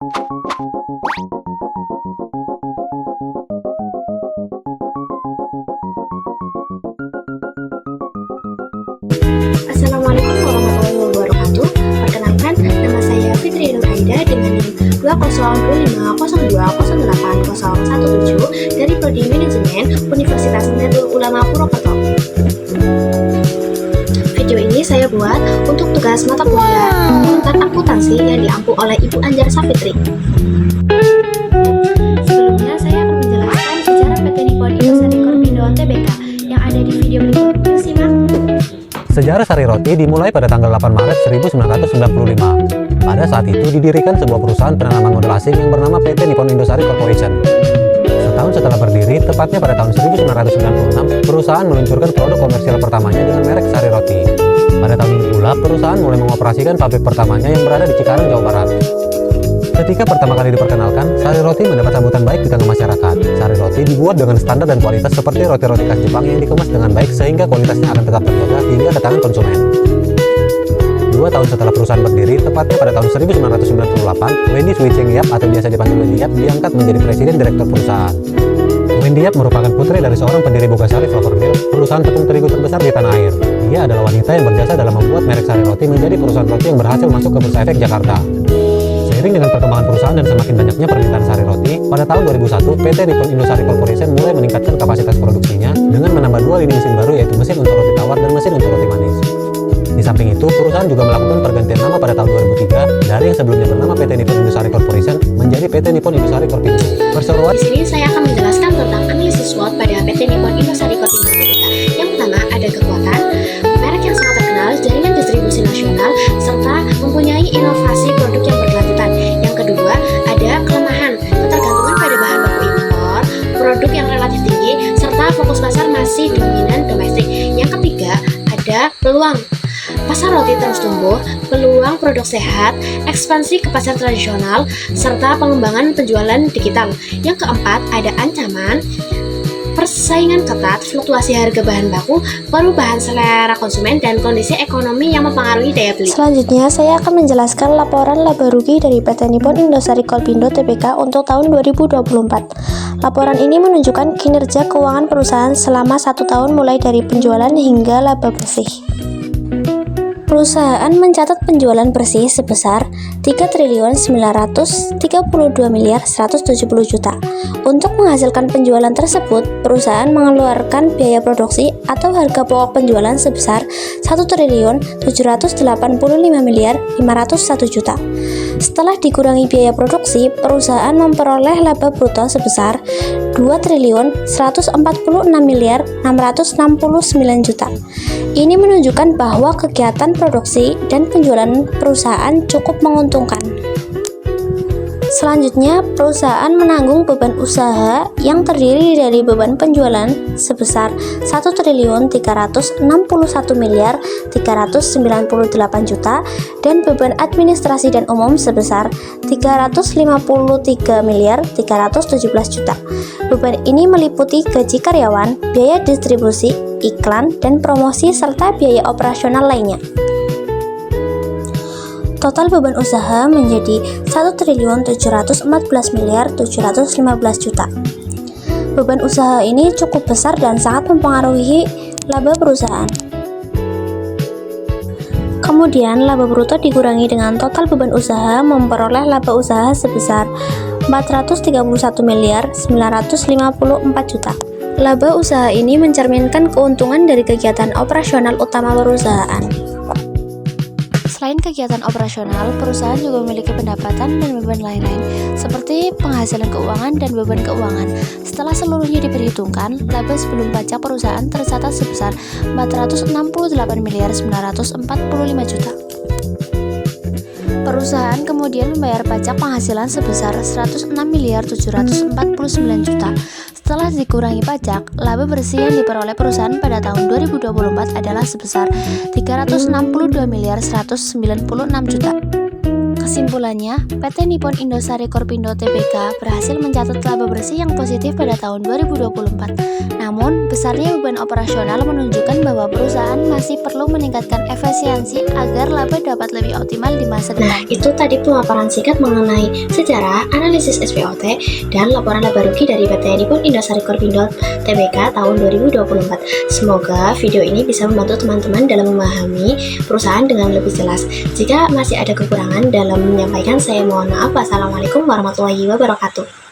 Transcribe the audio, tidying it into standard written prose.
Assalamualaikum warahmatullahi wabarakatuh. Perkenalkan, nama saya Fitri Nur Aida dengan NIM 20250808017 dari Prodi Manajemen Universitas Nahdlatul Ulama Purwokerto. Video ini saya buat untuk tugas mata kuliah Unpad Akuntansi yang diampu oleh Ibu Anjar Safitri. Sebelumnya saya akan menjelaskan sejarah PT Nippon Indosari Korpindo Tbk yang ada di video berikut. Simak. Sejarah sari roti dimulai pada tanggal 8 Maret 1995. Pada saat itu didirikan sebuah perusahaan penanaman modal asing yang bernama PT Nippon Indosari Corporation. Setahun setelah berdiri, tepatnya pada tahun 1996, perusahaan meluncurkan produk komersial pertamanya dengan merek sari roti. Pada tahun ini pula, perusahaan mulai mengoperasikan pabrik pertamanya yang berada di Cikarang, Jawa Barat. Ketika pertama kali diperkenalkan, sari roti mendapat sambutan baik di tengah masyarakat. Sari roti dibuat dengan standar dan kualitas seperti roti-roti khas Jepang yang dikemas dengan baik sehingga kualitasnya akan tetap terjaga hingga ke tangan konsumen. 2 tahun setelah perusahaan berdiri, tepatnya pada tahun 1998, Wendy Sui Cheng Yap atau biasa dipanggil Wendy Yap diangkat menjadi presiden direktur perusahaan. Wendy Yap merupakan putri dari seorang pendiri Bogasari Flour Mill, perusahaan tepung terigu terbesar di tanah air. Dia adalah wanita yang berjasa dalam membuat merek sari roti menjadi perusahaan roti yang berhasil masuk ke Bursa Efek Jakarta. Seiring dengan perkembangan perusahaan dan semakin banyaknya permintaan sari roti, pada tahun 2001 PT Nippon Indosari Corporation mulai meningkatkan kapasitas produksinya dengan menambah 2 lini mesin baru, yaitu mesin untuk roti tawar dan mesin untuk roti manis. Di samping itu, perusahaan juga melakukan pergantian nama pada tahun 2003 dari yang sebelumnya bernama PT Nippon Indosari Corporation menjadi PT Nippon Indosari Corpindo. Perseroan Di sini saya akan menjelaskan tentang analisis SWOT pada PT Nippon Indosari Korpindo Tbk. Yang pertama, ada kekuatan, merek yang sangat terkenal, jaringan distribusi nasional, serta mempunyai inovasi produk yang berkelanjutan. Yang kedua, ada kelemahan, ketergantungan pada bahan baku impor, produk yang relatif tinggi, serta fokus pasar masih dominan domestik. Yang ketiga, ada peluang. Pasar roti terus tumbuh, peluang produk sehat, ekspansi ke pasar tradisional, serta pengembangan penjualan digital. Yang keempat, ada ancaman, persaingan ketat, fluktuasi harga bahan baku, perubahan selera konsumen, dan kondisi ekonomi yang mempengaruhi daya beli. Selanjutnya, saya akan menjelaskan laporan laba rugi dari PT Nippon Indosari Korpindo Tbk untuk tahun 2024. Laporan ini menunjukkan kinerja keuangan perusahaan selama 1 tahun mulai dari penjualan hingga laba bersih. Perusahaan mencatat penjualan bersih sebesar 3.932.170.000.000. Untuk menghasilkan penjualan tersebut, perusahaan mengeluarkan biaya produksi atau harga pokok penjualan sebesar 1.785.501.000.000. Setelah dikurangi biaya produksi, perusahaan memperoleh laba bruto sebesar 2.146.669.000.000. Ini menunjukkan bahwa kegiatan produksi dan penjualan perusahaan cukup menguntungkan. Selanjutnya, perusahaan menanggung beban usaha yang terdiri dari beban penjualan sebesar 1.031.398.000.000 dan beban administrasi dan umum sebesar 353.317.000.000. Beban ini meliputi gaji karyawan, biaya distribusi, iklan, dan promosi serta biaya operasional lainnya. Total beban usaha menjadi 1.714.715.000.000. Beban usaha ini cukup besar dan sangat mempengaruhi laba perusahaan. Kemudian, laba bruto dikurangi dengan total beban usaha memperoleh laba usaha sebesar 431.954.000.000. Laba usaha ini mencerminkan keuntungan dari kegiatan operasional utama perusahaan. Selain kegiatan operasional, perusahaan juga memiliki pendapatan dan beban lain-lain, seperti penghasilan keuangan dan beban keuangan. Setelah seluruhnya diperhitungkan, laba sebelum pajak perusahaan tercatat sebesar 468.945.000.000. Perusahaan kemudian membayar pajak penghasilan sebesar 106.749.000.000. Setelah dikurangi pajak, laba bersih yang diperoleh perusahaan pada tahun 2024 adalah sebesar 362.196.000.000. Kesimpulannya, PT Nippon Indosari Korpindo Tbk berhasil mencatat laba bersih yang positif pada tahun 2024. Namun, besarnya beban operasional menunjukkan bahwa perusahaan masih perlu meningkatkan efisiensi agar laba dapat lebih optimal di masa depan. Nah, itu tadi pemaparan singkat mengenai sejarah, analisis SPOT, dan laporan laba rugi dari PT Nippon Indosari Korpindo Tbk tahun 2024. Semoga video ini bisa membantu teman-teman dalam memahami perusahaan dengan lebih jelas. Jika masih ada kekurangan dalam menyampaikan, saya mohon maaf. Wassalamualaikum warahmatullahi wabarakatuh.